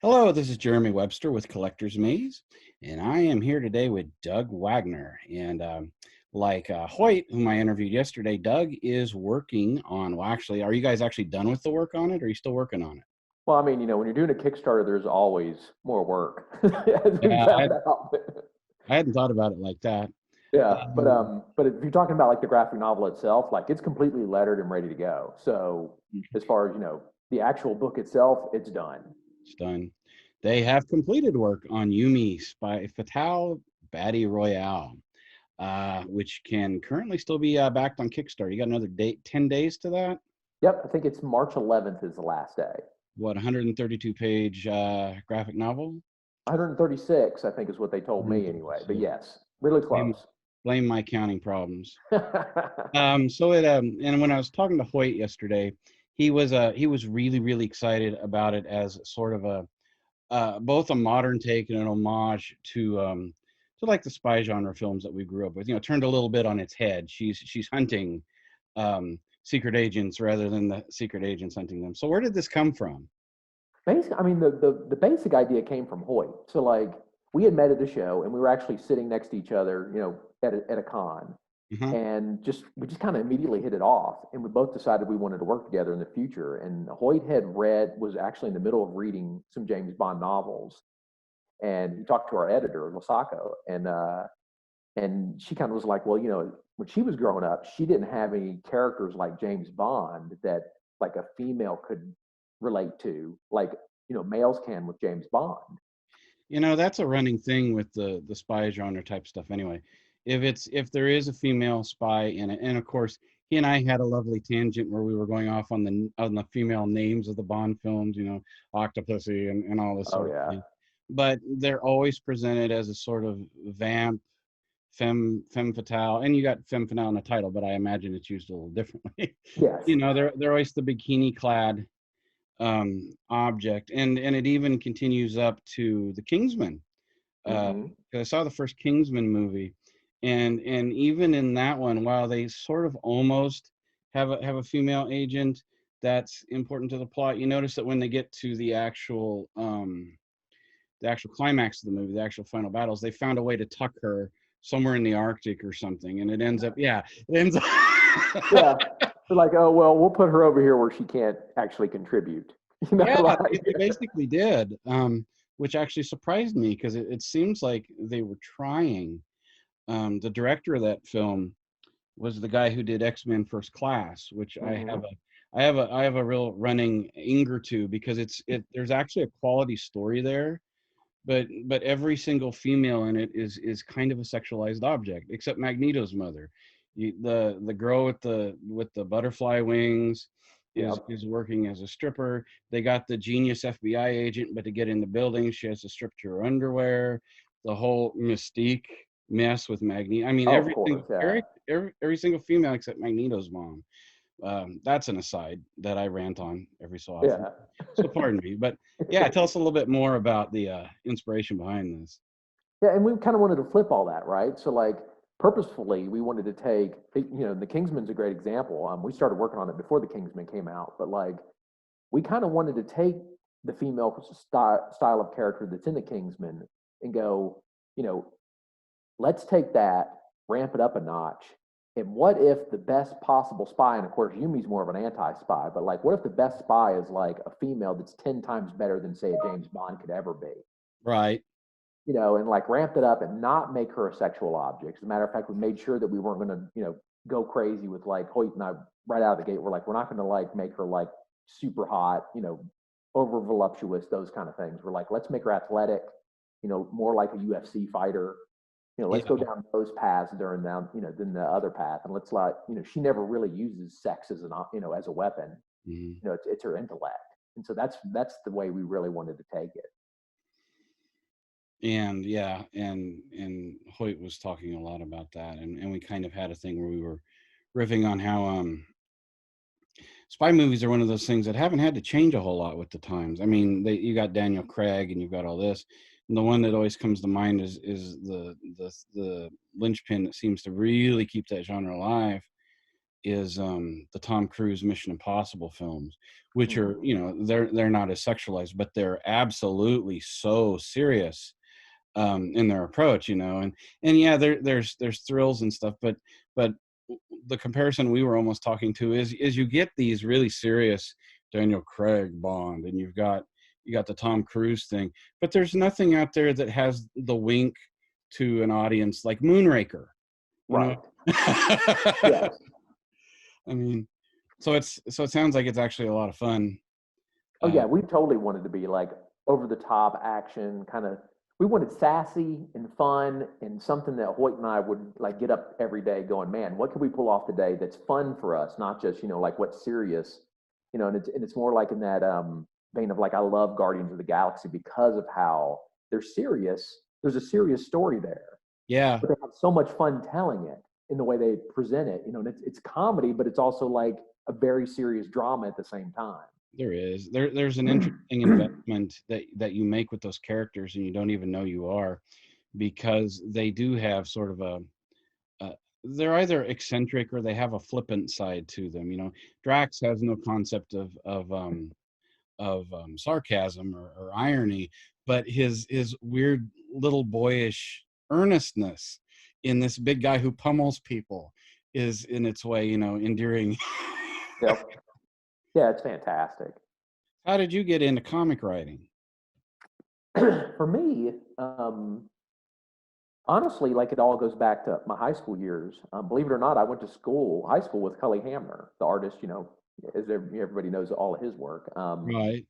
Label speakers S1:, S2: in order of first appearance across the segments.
S1: Hello, this is Jeremy Webster with Collector's Maze, and I am here today with Doug Wagner. And like Hoyt, whom I interviewed yesterday, Doug is working on, well, actually, are you guys actually done with the work on it, or are you still working on it?
S2: Well, I mean, when you're doing a Kickstarter, there's always more work, as we
S1: Yeah,
S2: found out.
S1: I hadn't thought about it like that.
S2: Yeah,
S1: Um,
S2: but if you're talking about like the graphic novel itself, like it's completely lettered and ready to go. So as far as the actual book itself, it's done.
S1: it's done. They have completed work on Yumi by Fatale, Baddie Royale, which can currently still be backed on Kickstarter. You got another 10 days to that?
S2: Yep, I think it's March 11th is the last day.
S1: What, 132 page graphic novel?
S2: 136, I think, is what they told me anyway. But yes, really
S1: Blame,
S2: close.
S1: blame my counting problems. And when I was talking to Hoyt yesterday, he was really excited about it as sort of a both a modern take and an homage to like the spy genre films that we grew up with. Turned a little bit on its head. She's hunting secret agents rather than the secret agents hunting them. So where did this come from?
S2: Basically, I mean, the basic idea came from Hoyt. So like we had met at a show and we were actually sitting next to each other, at a con.
S1: Uh-huh.
S2: And we just kind of immediately hit it off. And we both decided we wanted to work together in the future. And Hoyt was actually in the middle of reading some James Bond novels. And he talked to our editor, Lasako, and she kind of was like, well, when she was growing up, she didn't have any characters like James Bond that like a female could relate to, like males can with James Bond.
S1: That's a running thing with the spy genre type stuff anyway. If there is a female spy in it, and of course he and I had a lovely tangent where we were going off on the female names of the Bond films, Octopussy and all this
S2: Oh
S1: sort of
S2: yeah,
S1: thing. But they're always presented as a sort of vamp, femme fatale, and you got femme fatale in the title, but I imagine it's used a little differently.
S2: yes.
S1: They're always the bikini clad object, and it even continues up to the Kingsman.
S2: Hmm.
S1: 'Cause I saw the first Kingsman movie, and even in that one, while they sort of almost have a female agent that's important to the plot, you notice that when they get to the actual climax of the movie, the actual final battles, they found a way to tuck her somewhere in the Arctic or something, and it ends up
S2: Yeah. They're like, oh well, we'll put her over here where she can't actually contribute.
S1: Yeah,
S2: Like
S1: they basically did, which actually surprised me because it seems like they were trying. The director of that film was the guy who did X-Men First Class, which
S2: hmm
S1: I have a real running anger to because there's actually a quality story there, but every single female in it is kind of a sexualized object, except Magneto's mother. The girl with the butterfly wings
S2: yeah.
S1: is working as a stripper. They got the genius FBI agent, but to get in the building, she has to strip to her underwear. The whole Mystique mess with Magneto. I mean,
S2: Oh, of course, yeah.
S1: every single female except Magneto's mom. That's an aside that I rant on every so often.
S2: Yeah.
S1: So pardon me, but yeah, tell us a little bit more about the inspiration behind this.
S2: Yeah, and we kind of wanted to flip all that, right? So like purposefully, we wanted to take, the Kingsman's a great example. We started working on it before the Kingsman came out, but like we kind of wanted to take the female style of character that's in the Kingsman and go, you know, let's take that, ramp it up a notch. And what if the best possible spy, and of course, Yumi's more of an anti spy, but like, what if the best spy is like a female that's 10 times better than, say, a James Bond could ever be?
S1: Right.
S2: And like ramped it up and not make her a sexual object. As a matter of fact, we made sure that we weren't going to, go crazy with like Hoyt and I right out of the gate. We're like, we're not going to like make her like super hot, over voluptuous, those kind of things. We're like, let's make her athletic, more like a UFC fighter. Let's go
S1: Yeah.
S2: down those paths than the other path. And let's let, she never really uses sex as as a weapon.
S1: Mhm.
S2: It's her intellect. And so that's the way we really wanted to take it.
S1: And yeah, and Hoyt was talking a lot about that, and we kind of had a thing where we were riffing on how spy movies are one of those things that haven't had to change a whole lot with the times. I mean, you got Daniel Craig and you've got all this. And the one that always comes to mind is the linchpin that seems to really keep that genre alive is the Tom Cruise Mission Impossible films, which are,
S2: Mhm.
S1: you know, they're not as sexualized, but they're absolutely so serious in their approach, you know. And yeah, there's thrills and stuff, but the comparison we were almost talking to is you get these really serious Daniel Craig Bond, and you got the Tom Cruise thing, but there's nothing out there that has the wink to an audience like Moonraker, you know.
S2: Right. Yes.
S1: I mean, so it sounds like it's actually a lot of fun.
S2: Oh
S1: Uh,
S2: yeah, we totally wanted to be like over the top action kind of. We wanted sassy and fun and something that Hoyt and I would like get up every day going, man, what can we pull off today that's fun for us, not just like what's serious, and it's more like in that vein of like I love Guardians of the Galaxy because of how they're serious. There's a serious story there,
S1: yeah,
S2: but they have so much fun telling it in the way they present it, and it's comedy, but it's also like a very serious drama at the same time.
S1: there is. There's an interesting investment that you make with those characters, and you don't even know you are, because they do have sort of they're either eccentric or they have a flippant side to them. You know, Drax has no concept of sarcasm or irony, but his weird little boyish earnestness in this big guy who pummels people is in its way, you know, endearing.
S2: Yep. Yeah, it's fantastic.
S1: How did you get into comic writing?
S2: For me, honestly, like it all goes back to my high school years. Believe it or not, I went to high school with Cully Hamner, the artist. As everybody knows all of his work.
S1: Right.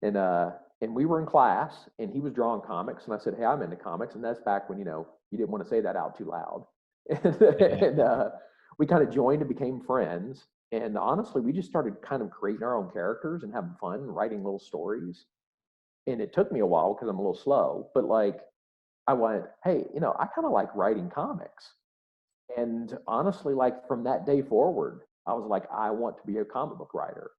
S2: And uh, and we were in class, and he was drawing comics, and I said, "Hey, I'm into comics," and that's back when you didn't want to say that out too loud. And,
S1: Yeah.
S2: we kind of joined and became friends. And honestly, we just started kind of creating our own characters and having fun, writing little stories. And it took me a while because I'm a little slow, but like I went, hey, I kind of like writing comics. And honestly, like from that day forward, I was like, I want to be a comic book writer.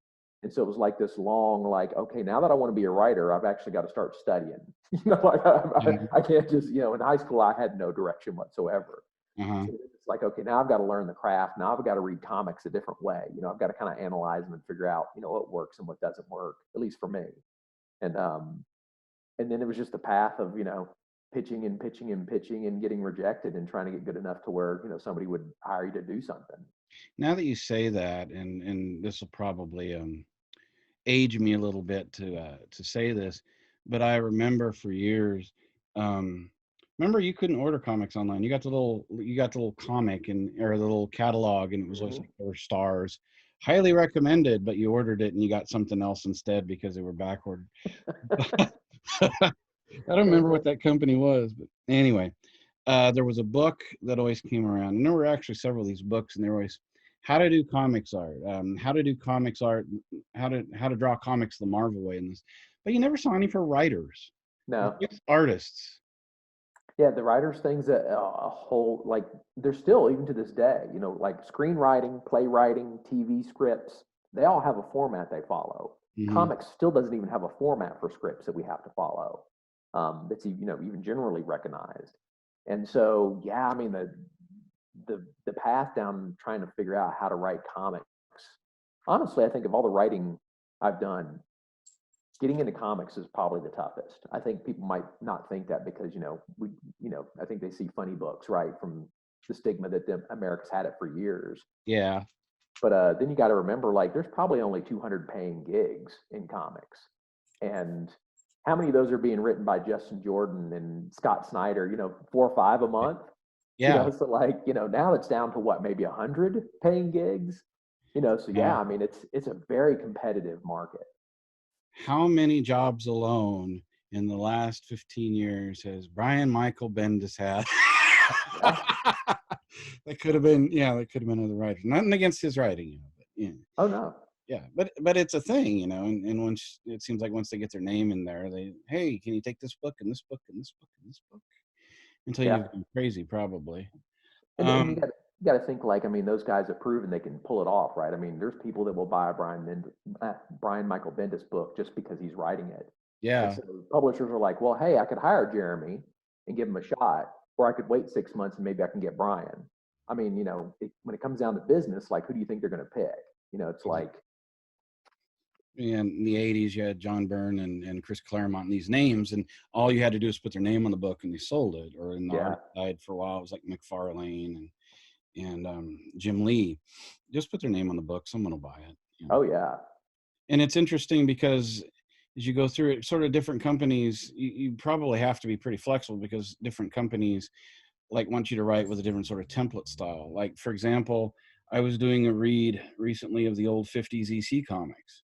S2: And so it was like this long, like, okay, now that I want to be a writer, I've actually got to start studying. Like
S1: Yeah.
S2: I can't just, in high school, I had no direction whatsoever.
S1: Uh-huh.
S2: So it's like, okay, now I've got to learn the craft. Now I've got to read comics a different way. I've got to kind of analyze them and figure out, what works and what doesn't work, at least for me. And and then it was just the path of pitching and pitching and pitching and getting rejected and trying to get good enough to where somebody would hire you to do something.
S1: Now that you say that, and this will probably age me a little bit to say this, but I remember for years, um, remember you couldn't order comics online. You got the little comic and or the little catalog, and it was always
S2: Hmm.
S1: like 4 stars, highly recommended, but you ordered it and you got something else instead because they were back ordered. I don't remember what that company was, but anyway, there was a book that always came around, and there were actually several of these books, and they were always how to do comics art, how to do comics art, how to draw comics the Marvel way, in this. But you never saw any for writers,
S2: No,
S1: just artists.
S2: yeah, the writers things a whole like they're still even to this day, like screenwriting, playwriting, TV scripts. They all have a format they follow.
S1: Hmm.
S2: Comics still doesn't even have a format for scripts that we have to follow. That's even generally recognized. And so, yeah, I mean the path down trying to figure out how to write comics. Honestly, I think of all the writing I've done, getting into comics is probably the toughest. I think people might not think that because I think they see funny books, right, from the stigma that the America's had it for years.
S1: Yeah,
S2: But then you got to remember, like, there's probably only 200 paying gigs in comics, and how many of those are being written by Justin Jordan and Scott Snyder? 4 or 5 a month.
S1: yeah,
S2: So like now it's down to what, maybe 100 paying gigs. So
S1: yeah.
S2: yeah, I mean it's a very competitive market.
S1: How many jobs alone in the last 15 years has Brian Michael Bendis had?
S2: Yeah.
S1: That could have been, yeah, that could have been other writers. Nothing against his writing, but yeah.
S2: Oh no.
S1: Yeah, but it's a thing, and once it seems like once they get their name in there, hey, can you take this book and this book and this book and this book until
S2: Yeah.
S1: you've gone crazy, probably.
S2: And
S1: Um,
S2: you got to think, like, I mean, those guys have proven they can pull it off, right? I mean, there's people that will buy a Brian Michael Bendis book just because he's writing it. And
S1: yeah,
S2: so publishers are like, well, hey, I could hire Jeremy and give him a shot, or I could wait 6 months and maybe I can get Brian. I mean, when it comes down to business, like, who do you think they're going to pick? It's like,
S1: in the 80s, you had John Byrne and Chris Claremont and these names, and all you had to do is put their name on the book and they sold it. Or in the art side for a while, it was like McFarlane and Jim Lee. Just put their name on the book, someone will buy it.
S2: Oh yeah.
S1: And it's interesting because as you go through it, sort of different companies, you probably have to be pretty flexible because different companies like want you to write with a different sort of template style. Like, for example, I was doing a read recently of the old 50s EC comics.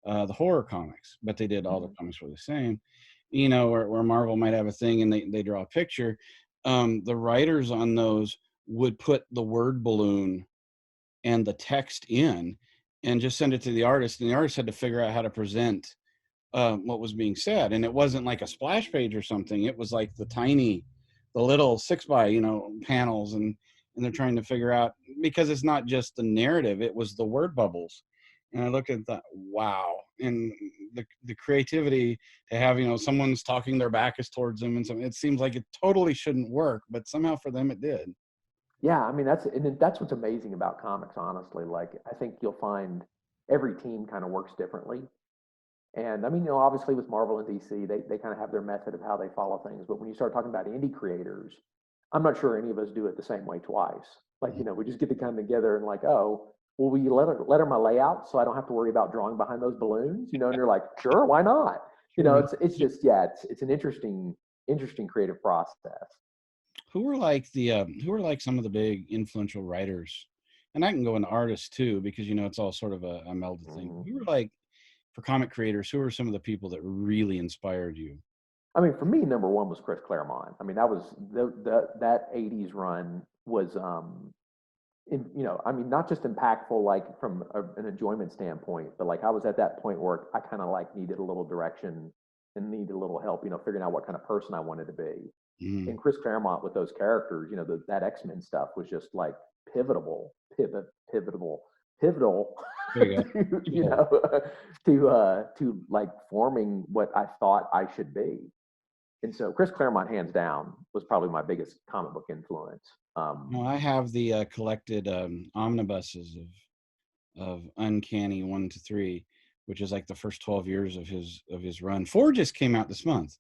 S1: The horror comics, but they did all the comics were the same, where Marvel might have a thing and they draw a picture. The writers on those would put the word balloon and the text in and just send it to the artist, and the artist had to figure out how to present what was being said. And it wasn't like a splash page or something. It was like the little 6x, panels, and they're trying to figure out, because it's not just the narrative, it was the word bubbles. And I look at that, wow. And the creativity to have, someone's talking, their back is towards them, and it seems like it totally shouldn't work, but somehow for them it did.
S2: Yeah, I mean, that's what's amazing about comics, honestly. Like, I think you'll find every team kind of works differently. And I mean, obviously with Marvel and DC, they kind of have their method of how they follow things. But when you start talking about indie creators, I'm not sure any of us do it the same way twice. Like, we just get to come together and like, oh, well, will you letter my layout so I don't have to worry about drawing behind those balloons? And you're like, sure, why not? It's just, yeah, it's an interesting creative process.
S1: Who were like some of the big influential writers? And I can go into artists too, because it's all sort of a melded thing. Who were like, for comic creators, who are some of the people that really inspired you?
S2: I mean, for me, number one was Chris Claremont. I mean, that was that '80s run was, I mean, not just impactful like from an enjoyment standpoint, but like I was at that point where I kind of like needed a little direction and needed a little help, figuring out what kind of person I wanted to be. And Chris Claremont with those characters, that X-Men stuff was just like pivotal, pivotal, to like forming what I thought I should be. And so Chris Claremont, hands down, was probably my biggest comic book influence.
S1: I have the collected omnibuses of Uncanny 1 to 3, which is like the first 12 years of his run. 4 just came out this month.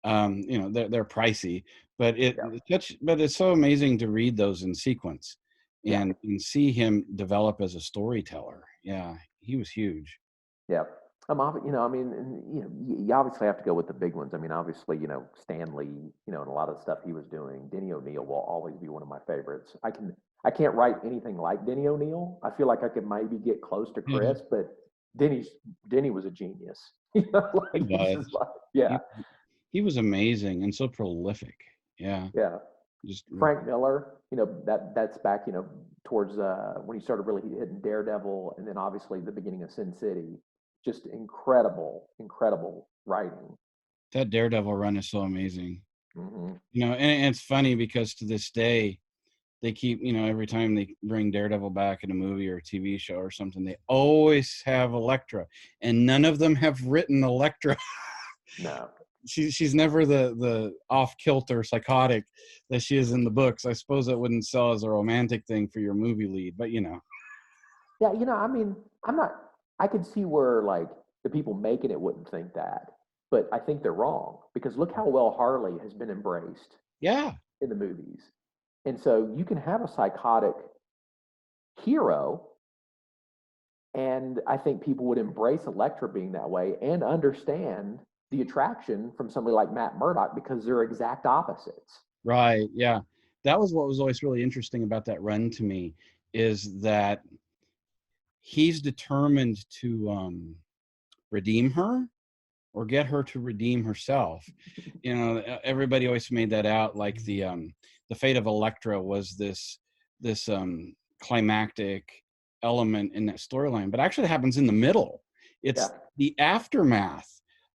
S1: They're pricey, but it's so amazing to read those in sequence and see him develop as a storyteller. Yeah, he was huge.
S2: Yeah. I mean, and, you obviously have to go with the big ones. I mean, obviously, Stan Lee, and a lot of the stuff he was doing. Denny O'Neil will always be one of my favorites. I can't write anything like Denny O'Neil. I feel like I could maybe get close to Chris, but Denny was a genius.
S1: He was.
S2: Yeah.
S1: He was amazing and so prolific. Yeah.
S2: Yeah. Just Frank Miller, that's back, towards when he started really hitting Daredevil, and then obviously the beginning of Sin City. Just incredible writing.
S1: That Daredevil run is so amazing. And it's funny because to this day, they keep, every time they bring Daredevil back in a movie or a TV show or something, they always have Elektra, and none of them have written Elektra.
S2: No.
S1: She's never the off-kilter psychotic that she is in the books. I suppose it wouldn't sell as a romantic thing for your movie lead, but
S2: Yeah, I mean, I could see where like the people making it wouldn't think that, but I think they're wrong because look how well Harley has been embraced.
S1: Yeah.
S2: In the movies. And so you can have a psychotic hero, and I think people would embrace Elektra being that way and understand the attraction from somebody like Matt Murdock because they're exact opposites.
S1: Right. Yeah. That was what was always really interesting about that run to me, is that he's determined to redeem her or get her to redeem herself. Everybody always made that out like the fate of Elektra was this climactic element in that storyline, but actually it happens in the middle. It's the aftermath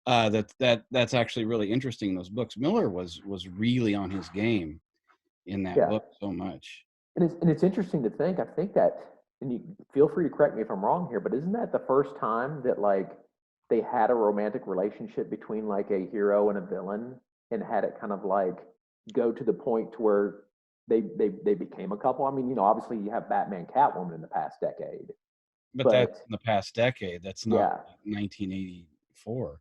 S1: that's actually really interesting in those books. Miller was really on his game in that book so much.
S2: And it's interesting to think. I think that, and you feel free to correct me if I'm wrong here, but isn't that the first time that like they had a romantic relationship between like a hero and a villain, and had it kind of like go to the point to where they became a couple. I mean, you know, obviously you have Batman, Catwoman in the past decade,
S1: But that's
S2: but
S1: in the past decade. That's not
S2: yeah,
S1: 1984.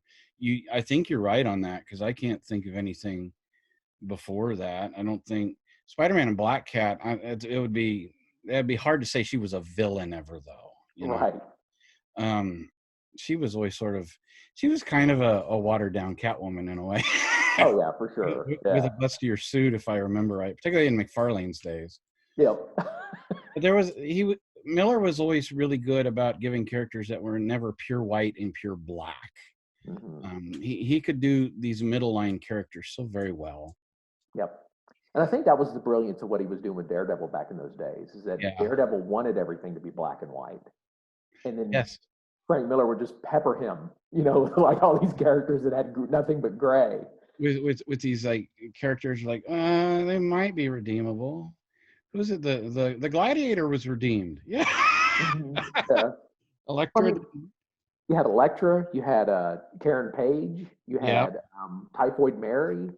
S1: I think you're right on that, because I can't think of anything before that. I don't think Spider-Man and Black Cat. It'd be hard to say she was a villain ever, though. You know,
S2: right.
S1: she was always she was kind of a watered down Catwoman in a way.
S2: Oh yeah, for sure.
S1: With a
S2: Yeah.
S1: bustier suit, if I remember right, particularly in McFarlane's days.
S2: Yep.
S1: But Miller was always really good about giving characters that were never pure white and pure black.
S2: hmm
S1: He could do these middle line characters so very well.
S2: Yep. And I think that was the brilliance of what he was doing with Daredevil back in those days, is that
S1: Yeah.
S2: Daredevil wanted everything to be black and white. And then
S1: Yes.
S2: Frank Miller would just pepper him, you know, like all these characters that had nothing but gray.
S1: With these like characters like they might be redeemable. Who was it? The Gladiator was redeemed. Yeah.
S2: Yeah. I
S1: Elektra.
S2: mean, you had Elektra, you had Karen Page, you
S1: Yeah.
S2: had Typhoid Mary.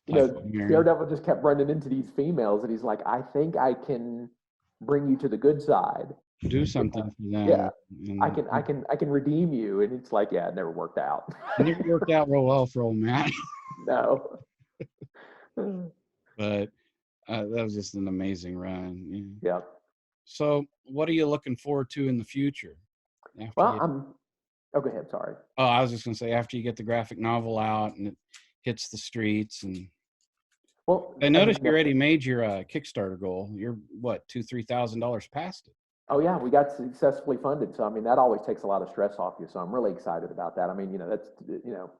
S2: You know,
S1: Typhoid Mary.
S2: Daredevil just kept running into these females, and he's like, I think I can bring you to the good side.
S1: Do something for them.
S2: Yeah,
S1: And
S2: I can redeem you. And it's like, yeah, it never worked out.
S1: it never worked out real well for old Matt.
S2: No.
S1: But that was just an amazing run. Yeah.
S2: Yeah.
S1: So, what are you looking forward to in the future? After
S2: Well,
S1: you,
S2: oh, go ahead. Sorry.
S1: I was just gonna say, after you get the graphic novel out and it hits the streets, and
S2: Well,
S1: I
S2: I
S1: noticed
S2: mean,
S1: you already made your Kickstarter goal. You're what, $2,000-3,000 past it.
S2: oh yeah, we got successfully funded. So I mean, that always takes a lot of stress off you. So I'm really excited about that. I mean, you know, that's you know,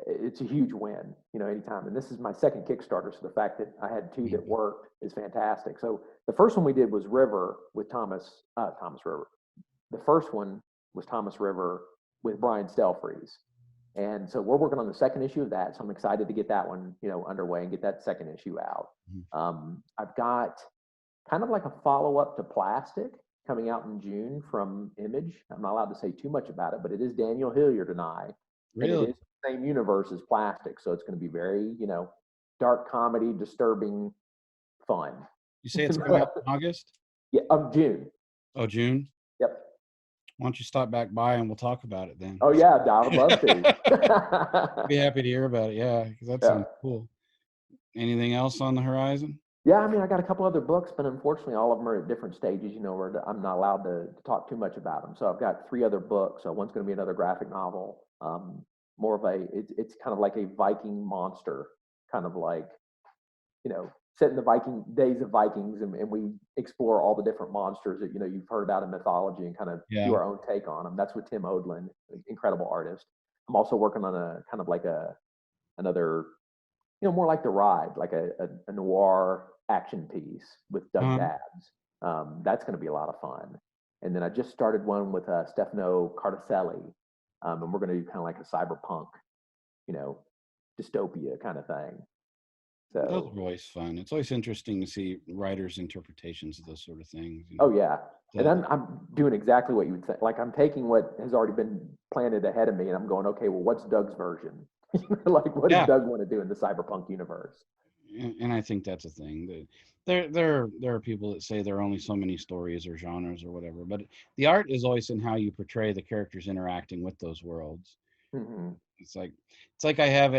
S2: it's a huge win, you know, anytime. And this is my second Kickstarter, so the fact that I had two that worked is fantastic. So the first one we did was River with Thomas River. The first one was Thomas River with Brian Stelfreeze. And so we're working on the second issue of that. So I'm excited to get that one, you know, underway and get that second issue out. I've got kind of like a follow-up to Plastic coming out in June from Image. I'm not allowed to say too much about it, but it is Daniel Hilliard and I. And
S1: Really?
S2: it is the same universe as Plastic. So it's going to be very, you know, dark comedy, disturbing, fun.
S1: You say it's coming out in August?
S2: Yeah, of June.
S1: Oh, June?
S2: Yep.
S1: Why don't you stop back by and we'll talk about it then?
S2: Oh yeah, I would love to.
S1: Be happy to hear about it. Yeah, because that sounds cool. Anything else on the horizon?
S2: Yeah, I mean, I got a couple other books, but unfortunately, all of them are at different stages, you know, where I'm not allowed to talk too much about them. So I've got 3 other books. So one's going to be another graphic novel, more of it's kind of like a Viking monster, kind of like, you know, set in the Viking days of Vikings, and we explore all the different monsters that, you know, you've heard about in mythology and kind of do our own take on them. That's with Tim Odlin, an incredible artist. I'm also working on a kind of like another, you know, more like The Ride, like a noir action piece with Doug Dabbs. That's going to be a lot of fun. And then I just started one with Stefano Cartacelli, and we're going to do kind of like a cyberpunk, you know, dystopia kind of thing.
S1: Those
S2: So,
S1: are always fun. It's always interesting to see writers' interpretations of those sort of things.
S2: oh yeah, and I'm doing exactly what you would think. Like I'm taking what has already been planted ahead of me, and I'm going, okay, well, what's Doug's version? Like, what does Doug want to do in the cyberpunk universe?
S1: And I think that's a thing. There are people that say there are only so many stories or genres or whatever, but the art is always in how you portray the characters interacting with those worlds.
S2: Mm-hmm.
S1: It's like I have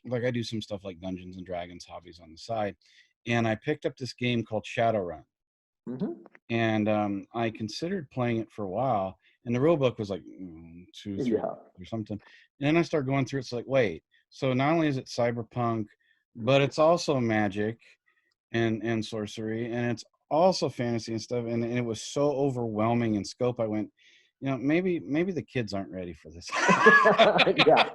S1: like I do some stuff like Dungeons and Dragons hobbies on the side, and I picked up this game called Shadowrun.
S2: Mm-hmm.
S1: And I considered playing it for a while, and the rule book was like 2, 3 or something. And then I started going through. It's like, wait, so not only is it cyberpunk, but it's also magic and sorcery, and it's also fantasy and stuff. And it was so overwhelming in scope. I went, you know, maybe the kids aren't ready for this.
S2: Yeah.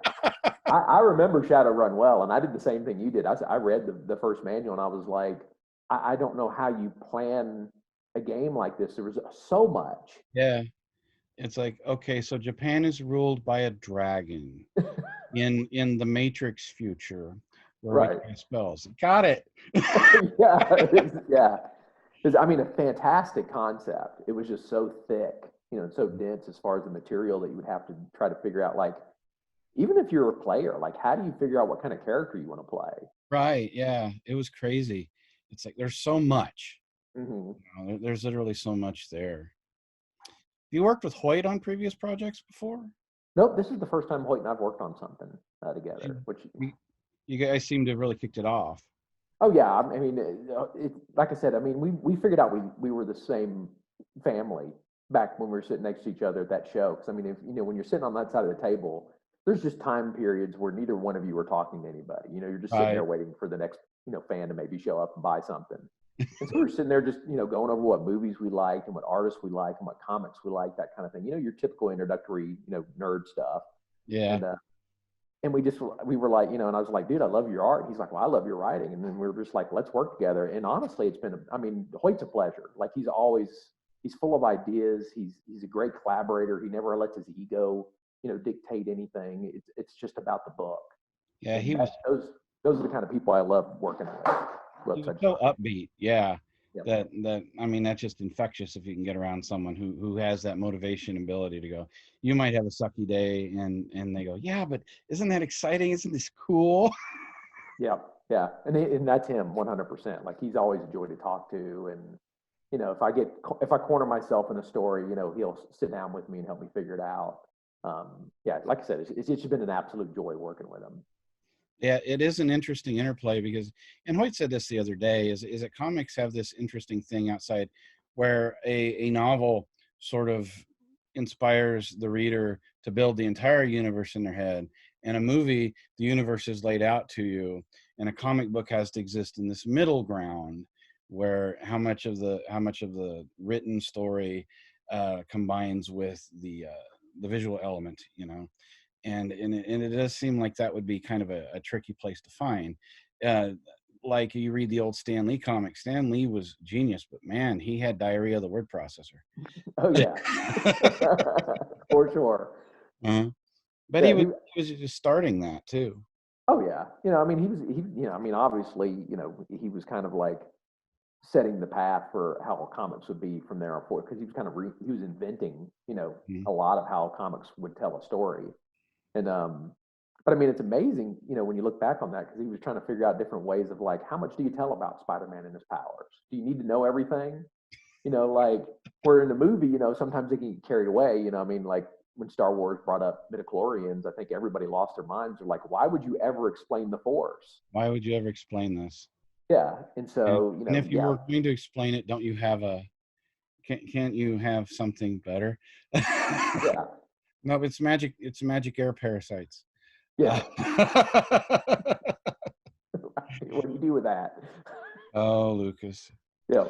S2: I remember Shadowrun well, and I did the same thing you did. I read the first manual, and I was like, I don't know how you plan a game like this. There was so much.
S1: Yeah. It's like, okay, so Japan is ruled by a dragon in the Matrix future where we cast spells. Got it.
S2: Yeah. I mean, a fantastic concept. It was just so thick, you know, so dense as far as the material that you would have to try to figure out, like, even if you're a player, like, how do you figure out what kind of character you want to play?
S1: Right. Yeah. It was crazy. It's like there's so much.
S2: Mm-hmm.
S1: There's literally so much there. Have you worked with Hoyt on previous projects before?
S2: Nope, this is the first time Hoyt and I've worked on something together. Which,
S1: You guys seem to have really kicked it off.
S2: oh yeah, I mean, like I said, I mean, we figured out we were the same family back when we were sitting next to each other at that show. Because I mean, if when you're sitting on that side of the table, there's just time periods where neither one of you are talking to anybody. You're just sitting there waiting for the next fan to maybe show up and buy something. And so we're sitting there just going over what movies we liked and what artists we like and what comics we like, that kind of thing. Your typical introductory nerd stuff.
S1: Yeah.
S2: And we were like, and I was like, dude, I love your art. He's like, well, I love your writing. And then we were just like, let's work together. And honestly, it's been, Hoyt's a pleasure. Like he's full of ideas. He's a great collaborator. He never lets his ego, dictate anything. It's just about the book.
S1: Yeah.
S2: Those are the kind of people I love working with.
S1: He was so upbeat. Yeah.
S2: Yep.
S1: That's just infectious if you can get around someone who has that motivation ability to go. You might have a sucky day and they go, yeah, but isn't that exciting? Isn't this cool?
S2: Yeah, and that's him 100%. Like he's always a joy to talk to, and if I corner myself in a story, he'll sit down with me and help me figure it out. Yeah, like I said, it's just been an absolute joy working with him.
S1: Yeah, it is an interesting interplay because, and Hoyt said this the other day, is that comics have this interesting thing outside where a novel sort of inspires the reader to build the entire universe in their head. And a movie, the universe is laid out to you, and a comic book has to exist in this middle ground where how much of the written story combines with the visual element, and it does seem like that would be kind of a tricky place to find. Like you read the old Stan Lee comics, Stan Lee was genius, but man, he had diarrhea of the word processor.
S2: Oh yeah, for sure.
S1: But he was just starting that too.
S2: Oh yeah, obviously, he was kind of like setting the path for how comics would be from there on forward, because he was kind of he was inventing, a lot of how comics would tell a story. And but it's amazing, when you look back on that, because he was trying to figure out different ways of like, how much do you tell about Spider-Man and his powers? Do you need to know everything? Like where in the movie, sometimes they can get carried away. Like when Star Wars brought up midichlorians, I think everybody lost their minds. They're like, why would you ever explain the Force?
S1: Why would you ever explain this?
S2: Yeah, and so
S1: and if you were going to explain it, don't you have can't you have something better?
S2: Yeah.
S1: No, it's magic air parasites.
S2: Yeah. What do you do with that?
S1: Oh, Lucas.
S2: Yeah.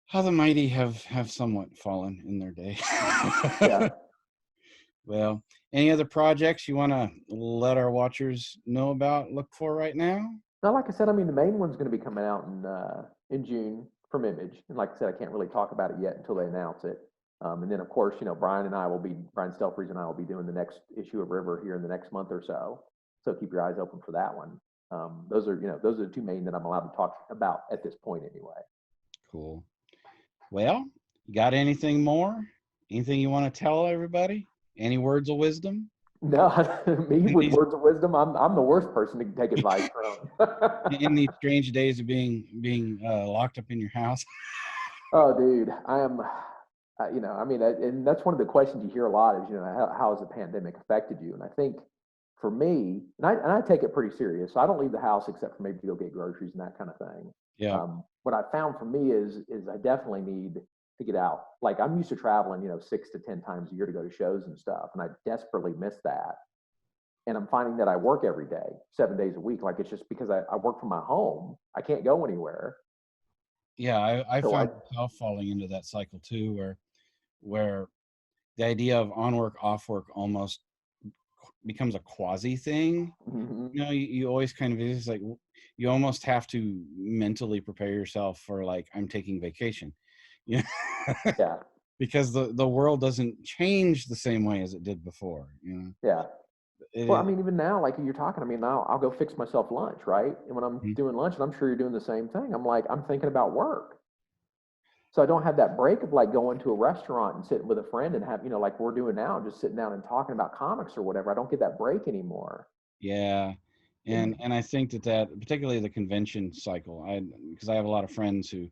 S1: How the mighty have somewhat fallen in their day.
S2: Yeah.
S1: Well, any other projects you want to let our watchers know about, look for right now?
S2: Now, like I said, the main one's going to be coming out in June from Image. And like I said, I can't really talk about it yet until they announce it. And then, of course, Brian Stelfreeze and I will be doing the next issue of River here in the next month or so. So keep your eyes open for that one. Those are the two main that I'm allowed to talk about at this point anyway.
S1: Cool. Well, you got anything more? Anything you want to tell everybody? Any words of wisdom?
S2: No, me with words of wisdom, I'm the worst person to take advice from.
S1: In these strange days of being locked up in your house.
S2: Oh, dude, I am. And that's one of the questions you hear a lot is, how has the pandemic affected you? And I think for me, and I take it pretty serious. So I don't leave the house except for maybe to go get groceries and that kind of thing.
S1: Yeah.
S2: What I found for me is I definitely need to get out. Like I'm used to traveling, 6 to 10 times a year to go to shows and stuff. And I desperately miss that. And I'm finding that I work every day, 7 days a week. Like it's just because I work from my home. I can't go anywhere.
S1: Yeah, I found myself falling into that cycle too, where the idea of on work, off work almost becomes a quasi thing.
S2: Mm-hmm.
S1: You always kind of, it's like you almost have to mentally prepare yourself for like, I'm taking vacation. Yeah. Because the world doesn't change the same way as it did before.
S2: Yeah. Well, even now, like you're talking, now I'll go fix myself lunch, right? And when I'm doing lunch, and I'm sure you're doing the same thing, I'm thinking about work. So I don't have that break of like going to a restaurant and sitting with a friend and have, like we're doing now, just sitting down and talking about comics or whatever. I don't get that break anymore.
S1: Yeah. And I think that particularly the convention cycle, because I have a lot of friends who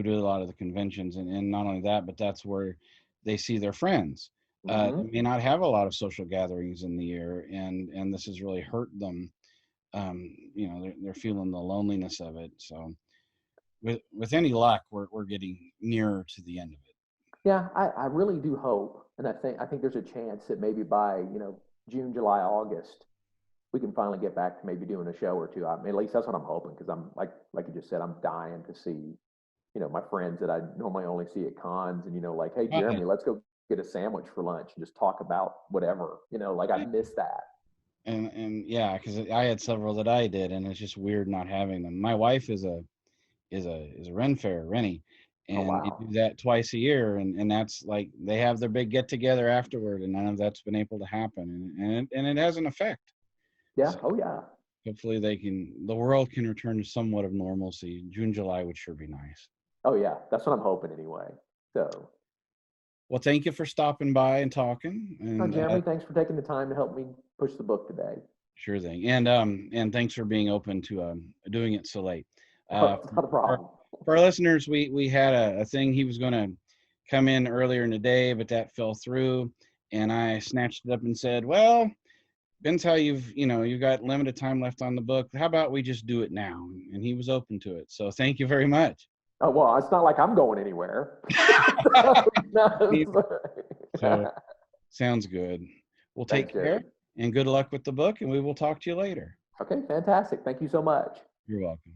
S1: do a lot of the conventions, and not only that, but that's where they see their friends. They may not have a lot of social gatherings in the year, and this has really hurt them. They're feeling the loneliness of it. So with any luck, we're getting nearer to the end of it.
S2: Yeah, I really do hope, and I think there's a chance that maybe by June, July, August, we can finally get back to maybe doing a show or two. I mean, at least that's what I'm hoping, because I'm like you just said, I'm dying to see my friends that I normally only see at cons, and like, hey Jeremy, let's go get a sandwich for lunch and just talk about whatever. Like I miss that.
S1: And yeah, because I had several that I did, and it's just weird not having them. My wife is a Ren fair, Rennie,
S2: Oh
S1: and you
S2: wow.
S1: do that twice a year, and that's like they have their big get together afterward, and none of that's been able to happen, and it has an effect.
S2: Yeah.
S1: So
S2: Oh yeah.
S1: hopefully the world can return to somewhat of normalcy. June, July would sure be nice.
S2: Oh yeah. That's what I'm hoping anyway. So.
S1: Well, thank you for stopping by and talking,
S2: Oh,
S1: and
S2: Jeremy, thanks for taking the time to help me push the book today.
S1: sure thing, and thanks for being open to doing it so late. Uh,
S2: Not a problem.
S1: for our listeners, we had a thing. He was going to come in earlier in the day, but that fell through, and I snatched it up and said, well, depends how you've got limited time left on the book. How about we just do it now? And he was open to it. So thank you very much.
S2: Oh, well, it's not like I'm going anywhere.
S1: So sounds good. Well,
S2: Thanks,
S1: take care
S2: Jeremy.
S1: and good luck with the book, and we will talk to you later.
S2: Okay, fantastic. Thank you so much.
S1: You're welcome.